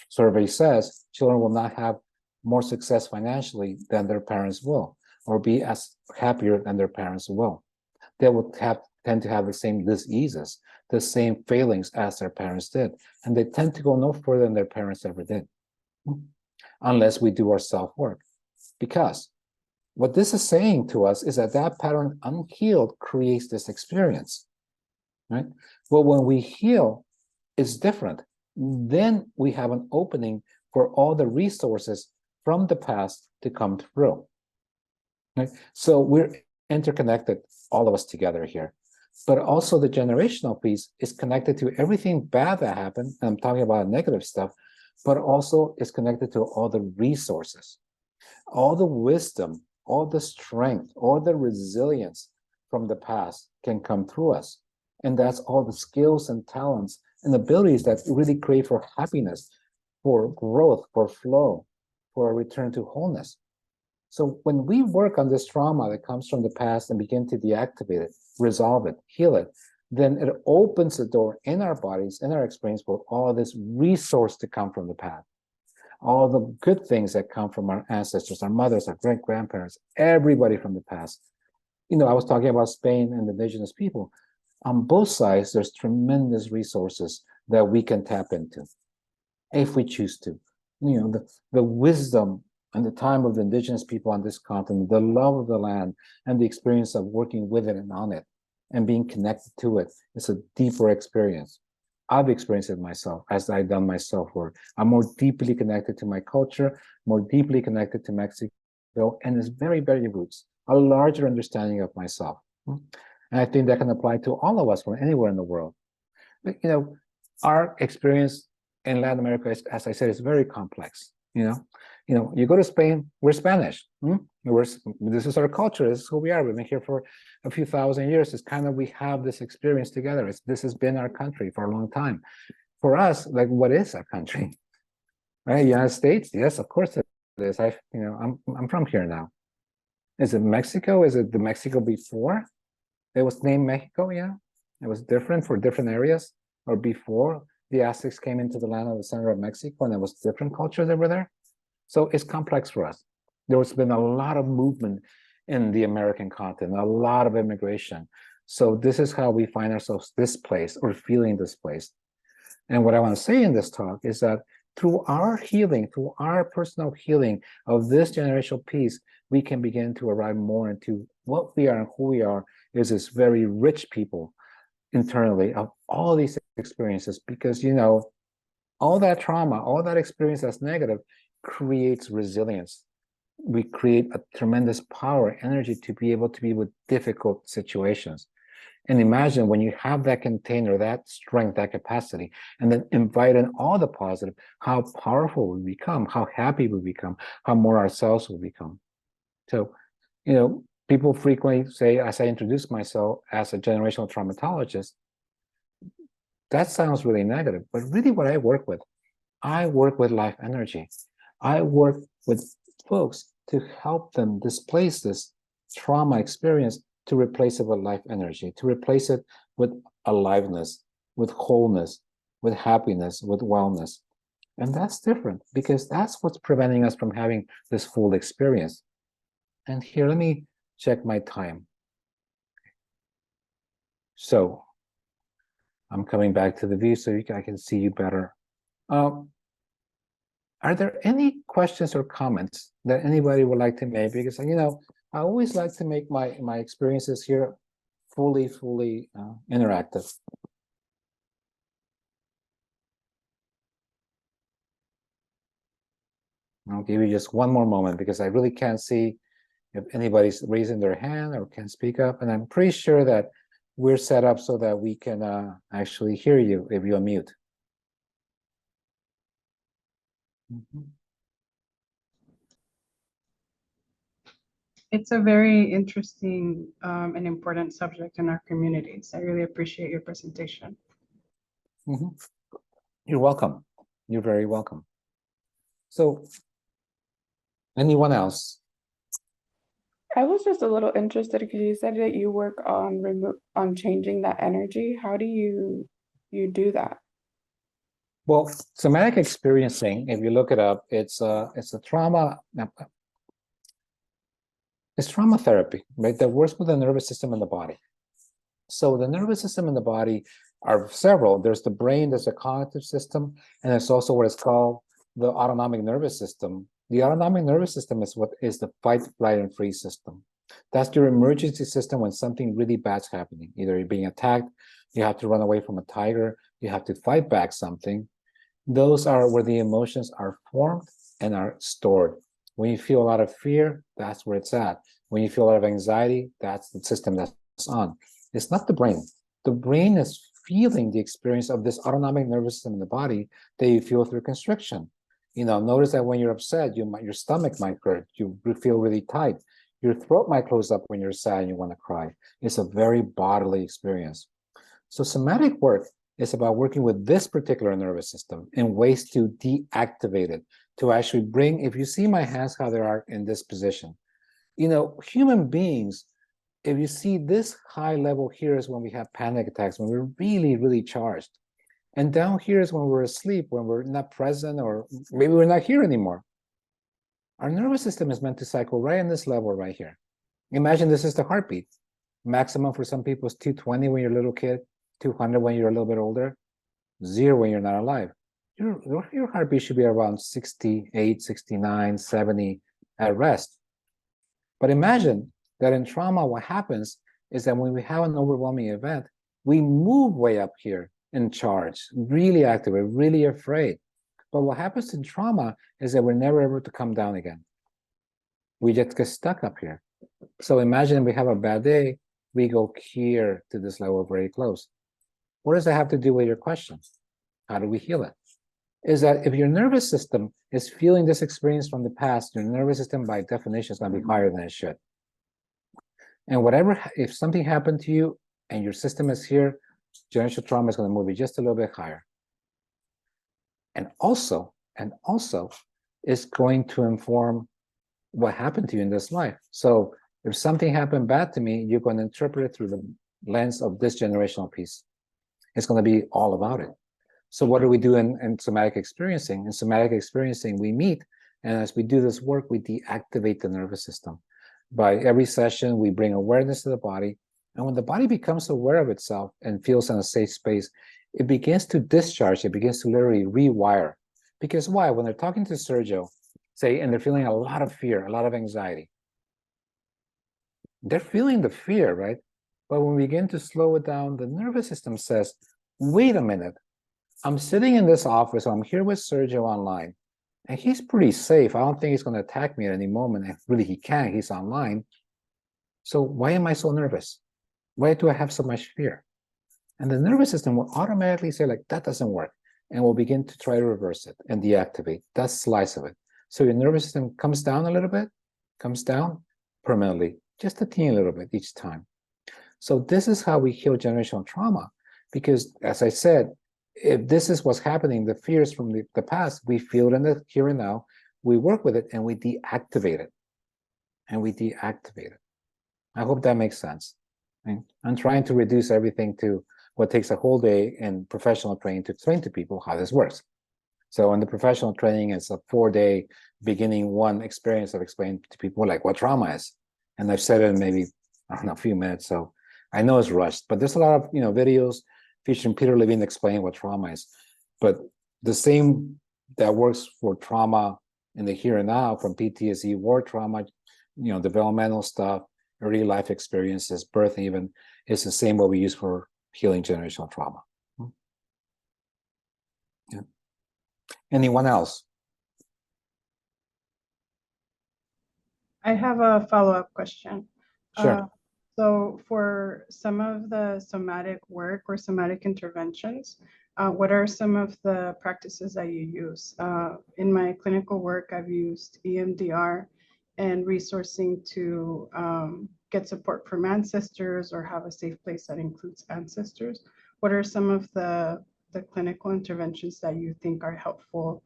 Survey says children will not have more success financially than their parents will, or be as happier than their parents will. They will tend to have the same diseases, the same failings as their parents did, and they tend to go no further than their parents ever did, unless we do our self-work. Because what this is saying to us is that pattern unhealed creates this experience, right? Well, when we heal, it's different. Then we have an opening for all the resources from the past to come through. Right? So we're interconnected, all of us together here. But also the generational piece is connected to everything bad that happened. I'm talking about negative stuff, but also is connected to all the resources, all the wisdom, all the strength, all the resilience from the past can come through us. And that's all the skills and talents and abilities that really create for happiness, for growth, for flow, for a return to wholeness. So when we work on this trauma that comes from the past and begin to deactivate it, resolve it, heal it, then it opens the door in our bodies, in our experience, for all this resource to come from the past. All the good things that come from our ancestors, our mothers, our great-grandparents, everybody from the past. I was talking about Spain and the indigenous people. On both sides, there's tremendous resources that we can tap into if we choose to. The wisdom and the time of the indigenous people on this continent, the love of the land and the experience of working with it and on it and being connected to it. It's a deeper experience. I've experienced it myself as I've done my self-work. I'm more deeply connected to my culture, more deeply connected to Mexico, and its very, very roots, a larger understanding of myself. And I think that can apply to all of us from anywhere in the world. But, our experience in Latin America, as I said, is very complex. You go to Spain, we're Spanish. This is our culture. This is who we are. We've been here for a few thousand years. It's kind of, we have this experience together. This has been our country for a long time. For us, like, what is our country? Right? United States? Yes, of course it is. I'm from here now. Is it Mexico? Is it the Mexico before it was named Mexico? Yeah, it was different for different areas, or before the Aztecs came into the land of the center of Mexico, and there was different cultures that were there. So it's complex for us. There's been a lot of movement in the American continent, a lot of immigration. So this is how we find ourselves displaced or feeling displaced. And what I want to say in this talk is that through our healing, through our personal healing of this generational piece, we can begin to arrive more into what we are and who we are is this very rich people internally of all these experiences, because all that trauma, all that experience that's negative creates resilience. We create a tremendous power, energy to be able to be with difficult situations. And imagine when you have that container, that strength, that capacity, and then invite in all the positive, how powerful we become, how happy we become, how more ourselves will become. So, people frequently say, as I introduce myself as a generational traumatologist, that sounds really negative, but really what I work with life energy. I work with folks to help them displace this trauma experience, to replace it with life energy, to replace it with aliveness, with wholeness, with happiness, with wellness. And that's different, because that's what's preventing us from having this full experience. And here, let me check my time. So I'm coming back to the view so I can see you better. Are there any questions or comments that anybody would like to make? Because, I always like to make my experiences here fully interactive. I'll give you just one more moment, because I really can't see if anybody's raising their hand or can speak up. And I'm pretty sure that we're set up so that we can actually hear you if you unmute. It's a very interesting and important subject in our communities. I really appreciate your presentation. You're welcome. You're very welcome. So, anyone else? I was just a little interested because you said that you work on changing that energy. How do you do that? Well, somatic experiencing, if you look it up, it's a trauma. It's trauma therapy, right? That works with the nervous system in the body. So the nervous system in the body are several. There's the brain, there's a cognitive system, and there's also what is called the autonomic nervous system. The autonomic nervous system is what is the fight, flight, and freeze system. That's your emergency system when something really bad's happening. Either you're being attacked, you have to run away from a tiger, you have to fight back something. Those are where the emotions are formed and are stored. When you feel a lot of fear, that's where it's at. When you feel a lot of anxiety, that's the system that's on. It's not the brain. The brain is feeling the experience of this autonomic nervous system in the body that you feel through constriction. Notice that when you're upset, your stomach might hurt. You feel really tight. Your throat might close up when you're sad and you want to cry. It's a very bodily experience. So somatic work is about working with this particular nervous system in ways to deactivate it, to actually bring, if you see my hands, how they are in this position. Human beings, if you see this high level here is when we have panic attacks, when we're really, really charged. And down here is when we're asleep, when we're not present, or maybe we're not here anymore. Our nervous system is meant to cycle right in this level right here. Imagine this is the heartbeat. Maximum for some people is 220 when you're a little kid, 200 when you're a little bit older, 0 when you're not alive. your heartbeat should be around 68, 69, 70 at rest. But imagine that in trauma, what happens is that when we have an overwhelming event, we move way up here in charge, really active, we're really afraid. But what happens in trauma is that we're never able to come down again. We just get stuck up here. So imagine we have a bad day, we go here to this level very close. What does that have to do with your question? How do we heal it? Is that if your nervous system is feeling this experience from the past, your nervous system by definition is going to be higher than it should. And whatever, if something happened to you and your system is here, generational trauma is going to move you just a little bit higher. And also is going to inform what happened to you in this life. So if something happened bad to me, you're going to interpret it through the lens of this generational piece. It's going to be all about it. So what do we do in somatic experiencing? In somatic experiencing, we meet, and as we do this work, we deactivate the nervous system. By every session, we bring awareness to the body, and when the body becomes aware of itself and feels in a safe space, it begins to discharge, it begins to literally rewire. Because why? When they're talking to Sergio, say, and they're feeling a lot of fear, a lot of anxiety, they're feeling the fear, right? But when we begin to slow it down, the nervous system says, wait a minute, I'm sitting in this office, I'm here with Sergio online, and he's pretty safe. I don't think he's going to attack me at any moment. And really, he can't, he's online. So why am I so nervous? Why do I have so much fear? And the nervous system will automatically say, like, that doesn't work. And we'll begin to try to reverse it and deactivate that slice of it. So your nervous system comes down a little bit, comes down permanently, just a teeny little bit each time. So this is how we heal generational trauma. Because as I said, if this is what's happening, the fears from the past, we feel it in the here and now, we work with it and we deactivate it. And we deactivate it. I hope that makes sense. I'm trying to reduce everything to what takes a whole day in professional training to explain to people how this works. So in the professional training, it's a 4-day beginning one experience of explaining to people like what trauma is. And I've said it in maybe, I don't know, a few minutes. So I know it's rushed, but there's a lot of videos featuring Peter Levine explaining what trauma is. But the same that works for trauma in the here and now, from PTSD, war trauma, developmental stuff, early life experiences, birth even, is the same what we use for healing generational trauma. Yeah. Anyone else? I have a follow-up question. Sure. So for some of the somatic work or somatic interventions, what are some of the practices that you use? In my clinical work, I've used EMDR and resourcing to get support from ancestors or have a safe place that includes ancestors. What are some of the clinical interventions that you think are helpful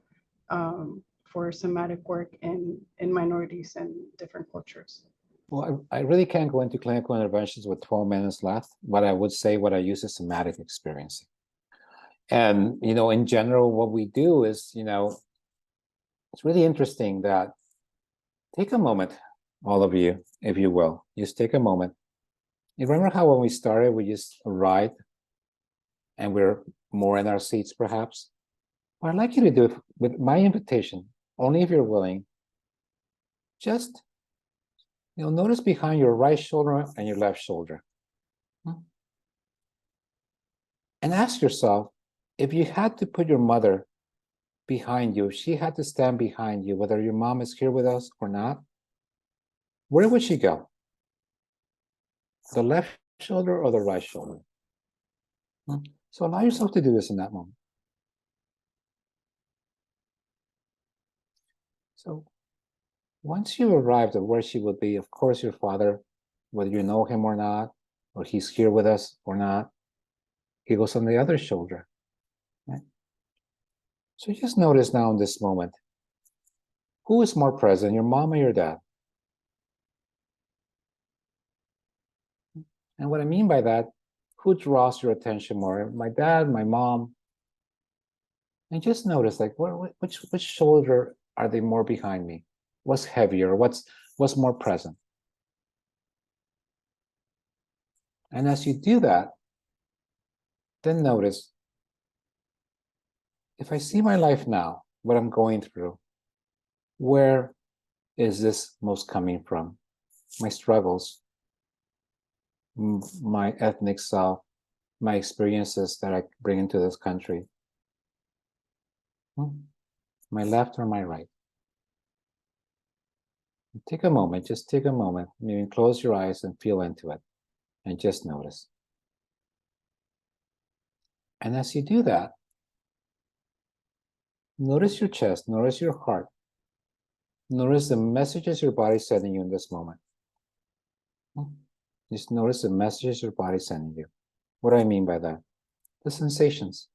for somatic work in minorities and different cultures? Well, I really can't go into clinical interventions with 12 minutes left, but I would say what I use is somatic experiencing. And, in general, what we do is, it's really interesting that take a moment, all of you, if you will, just take a moment. You remember how when we started, we just arrived and we're more in our seats, perhaps? What I'd like you to do with my invitation, only if you're willing, just notice behind your right shoulder and your left shoulder. And ask yourself, if you had to put your mother behind you, if she had to stand behind you, whether your mom is here with us or not, where would she go? The left shoulder or the right shoulder? So allow yourself to do this in that moment. So once you arrived at where she would be, of course, your father, whether you know him or not, or he's here with us or not, he goes on the other shoulder. Right? So just notice now in this moment, who is more present, your mom or your dad? And what I mean by that, who draws your attention more? My dad, my mom? And just notice, like, which shoulder are they more behind me? What's heavier? What's more present? And as you do that, then notice if I see my life now, what I'm going through, where is this most coming from? My struggles, my ethnic self, my experiences that I bring into this country. My left or my right? Take a moment, just take a moment. Maybe close your eyes and feel into it and just notice. And as you do that, notice your chest, notice your heart. Notice the messages your body's sending you in this moment. Just notice the messages your body's sending you. What do I mean by that? The sensations.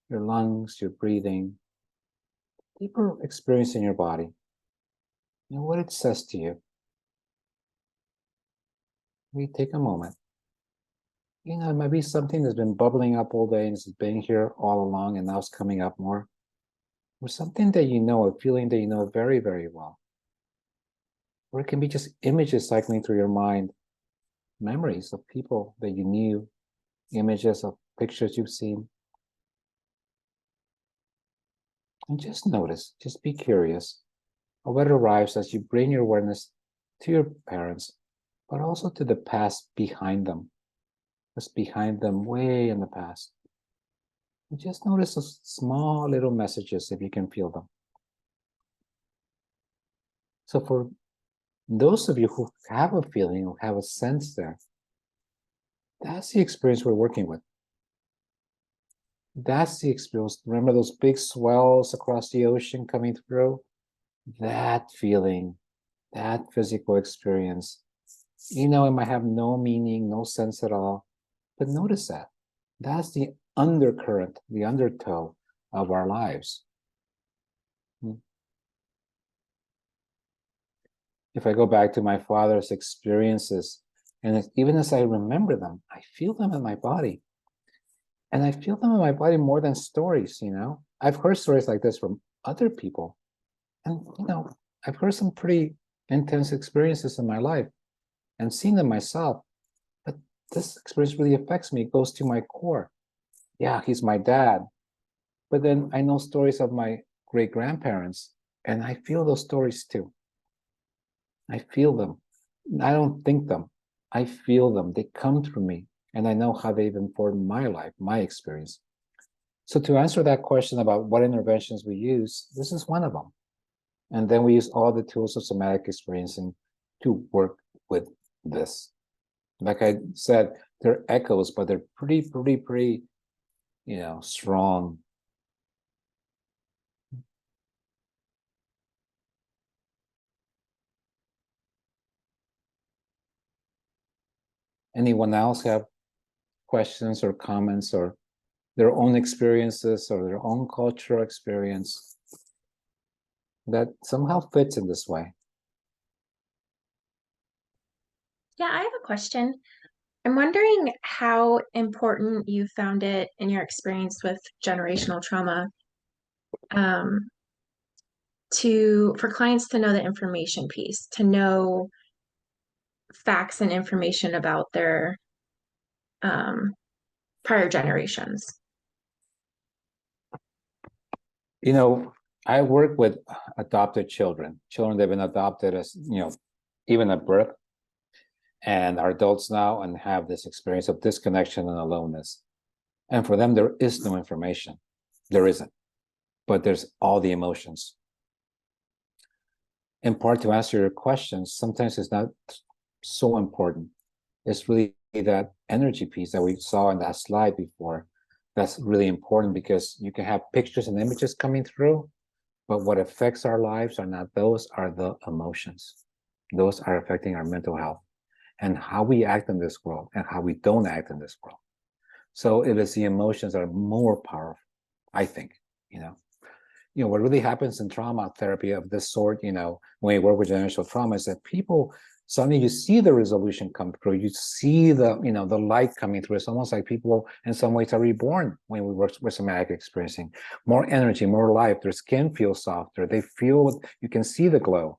Your lungs, your breathing, deeper experience in your body. And what it says to you. We take a moment. You know, it might be something that's been bubbling up all day and it's been here all along and now it's coming up more. Or something that you know, a feeling that you know very, very well. Or it can be just images cycling through your mind, memories of people that you knew, images of pictures you've seen. And just notice, just be curious of what arrives as you bring your awareness to your parents, but also to the past behind them. What's behind them way in the past. And just notice those small little messages if you can feel them. So for those of you who have a feeling, who have a sense there, that's the experience we're working with. That's the experience. Remember those big swells across the ocean coming through? That feeling, that physical experience, you know, it might have no meaning, no sense at all, but notice that. That's the undercurrent, the undertow of our lives. If I go back to my father's experiences, and even as I remember them, I feel them in my body. And I feel them in my body more than stories, you know? I've heard stories like this from other people. And, you know, I've heard some pretty intense experiences in my life and seen them myself. But this experience really affects me. It goes to my core. Yeah, he's my dad. But then I know stories of my great-grandparents, and I feel those stories too. I feel them. I don't think them. I feel them. They come through me, and I know how they've informed my life, my experience. So to answer that question about what interventions we use, this is one of them. And then we use all the tools of somatic experiencing to work with this. Like I said, they're echoes, but they're pretty, you know, strong. Anyone else have questions or comments or their own experiences or their own cultural experience that somehow fits in this way? Yeah, I have a question. I'm wondering how important you found it in your experience with generational trauma um, for clients to know the information piece, to know facts and information about their um, prior generations. You know, I work with adopted children that have been adopted as, you know, even at birth, and are adults now and have this experience of disconnection and aloneness. And for them, there is no information. There isn't, but there's all the emotions. In part, to answer your questions, sometimes it's not so important. It's really that energy piece that we saw in that slide before. That's really important because you can have pictures and images coming through, but what affects our lives are not those, are the emotions. Those are affecting our mental health and how we act in this world and how we don't act in this world. So it is the emotions that are more powerful, I think, you know. You know, what really happens in trauma therapy of this sort, you know, when we work with generational trauma is that people, suddenly you see the resolution come through, you see the, you know, the light coming through. It's almost like people in some ways are reborn when we work with somatic experiencing. More energy, more life, their skin feels softer, they feel, you can see the glow.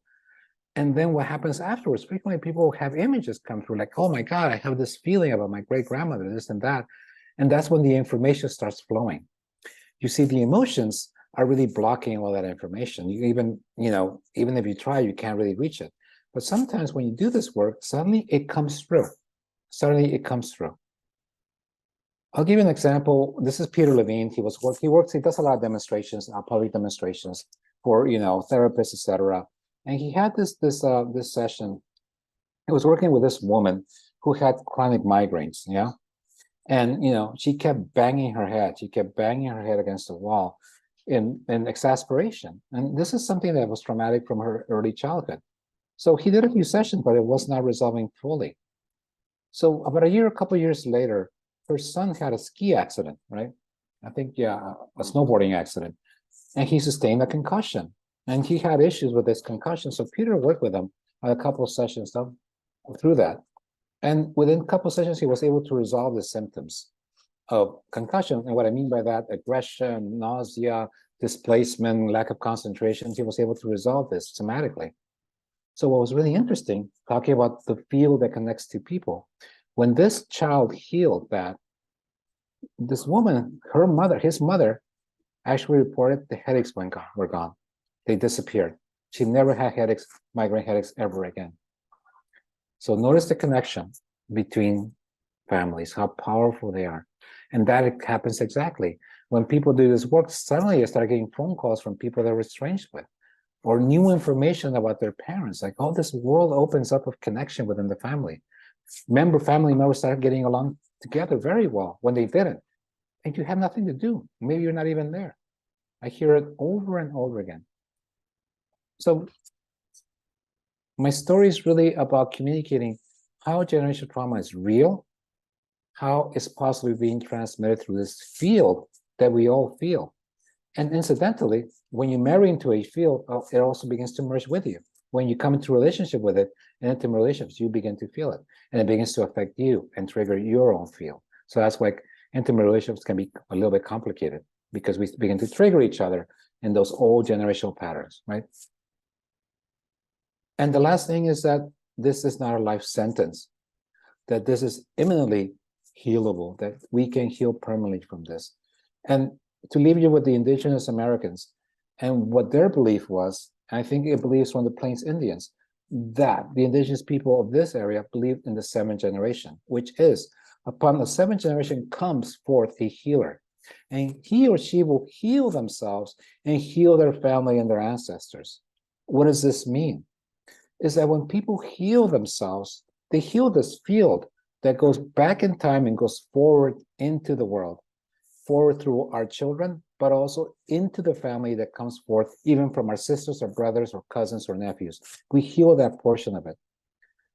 And then what happens afterwards, frequently people have images come through like, oh my God, I have this feeling about my great grandmother, this and that. And that's when the information starts flowing. you see the emotions are really blocking all that information. You even, even if you try, you can't really reach it. But sometimes when you do this work, suddenly it comes through. Suddenly it comes through. I'll give you an example. This is Peter Levine. He does a lot of demonstrations, public demonstrations for, therapists, etc. And he had this session. He was working with this woman who had chronic migraines, yeah? And, she kept banging her head. She kept banging her head against the wall in exasperation. And this is something that was traumatic from her early childhood. So he did a few sessions, but it was not resolving fully. So about a couple of years later, her son had a ski accident, right? I think, yeah, a snowboarding accident. And he sustained a concussion. And he had issues with this concussion. So Peter worked with him on a couple of sessions through that. And within a couple of sessions, he was able to resolve the symptoms of concussion. And what I mean by that, aggression, nausea, displacement, lack of concentration, he was able to resolve this somatically. So what was really interesting, talking about the field that connects to people, when this child healed that, this woman, his mother, actually reported the headaches were gone. They disappeared. She never had headaches, migraine headaches ever again. So notice the connection between families, how powerful they are. And that happens exactly. When people do this work, suddenly they start getting phone calls from people they're estranged with, or new information about their parents. Like, oh, this world opens up of connection within the family. Family members start getting along together very well when they didn't. And you have nothing to do. Maybe you're not even there. I hear it over and over again. So my story is really about communicating how generational trauma is real, how it's possibly being transmitted through this field that we all feel. And incidentally, when you marry into a field, it also begins to merge with you. When you come into a relationship with it, in intimate relationships, you begin to feel it. And it begins to affect you and trigger your own feel. So that's why intimate relationships can be a little bit complicated, because we begin to trigger each other in those old generational patterns, right? And the last thing is that this is not a life sentence, that this is imminently healable, that we can heal permanently from this. And to leave you with the Indigenous Americans and what their belief was, I think it believes from the Plains Indians, that the Indigenous people of this area believed in the seventh generation, which is, upon the seventh generation comes forth a healer. And he or she will heal themselves and heal their family and their ancestors. What does this mean? Is that when people heal themselves, they heal this field that goes back in time and goes forward into the world, forward through our children, but also into the family that comes forth, even from our sisters or brothers or cousins or nephews. We heal that portion of it.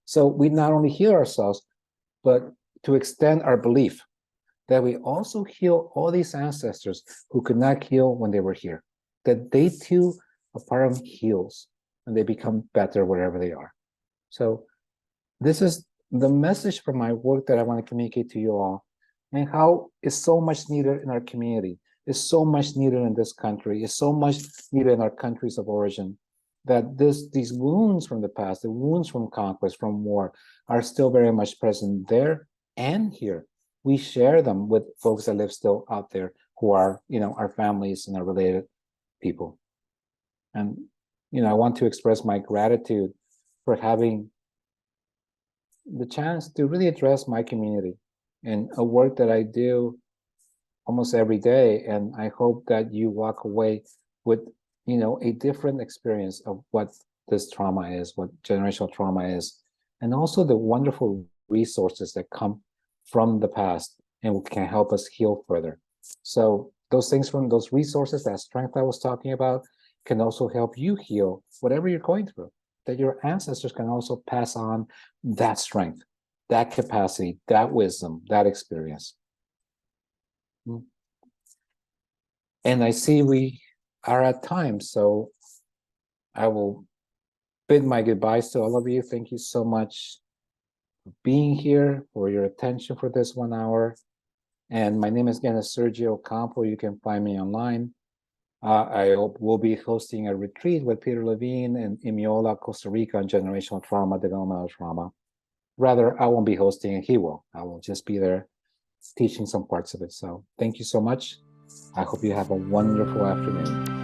So we not only heal ourselves, but to extend our belief that we also heal all these ancestors who could not heal when they were here, that they too, a part of them heals and they become better wherever they are. So this is the message from my work that I want to communicate to you all, and how it's so much needed in our community, it's so much needed in this country, it's so much needed in our countries of origin, that these wounds from the past, the wounds from conquest, from war, are still very much present there and here. We share them with folks that live still out there who are, our families and our related people. And, I want to express my gratitude for having the chance to really address my community and a work that I do almost every day. And I hope that you walk away with, a different experience of what this trauma is, what generational trauma is, and also the wonderful resources that come from the past and can help us heal further. So those things from those resources, that strength I was talking about, can also help you heal whatever you're going through, that your ancestors can also pass on that strength, that capacity, that wisdom, that experience. And I see we are at time, so I will bid my goodbyes to all of you. Thank you so much for being here, for your attention for this 1 hour. And my name is again Sergio Ocampo. You can find me online. I will be hosting a retreat with Peter Levine in Imiola, Costa Rica, on generational trauma, developmental trauma. Rather, I won't be hosting it, he will. I will just be there teaching some parts of it. So thank you so much. I hope you have a wonderful afternoon.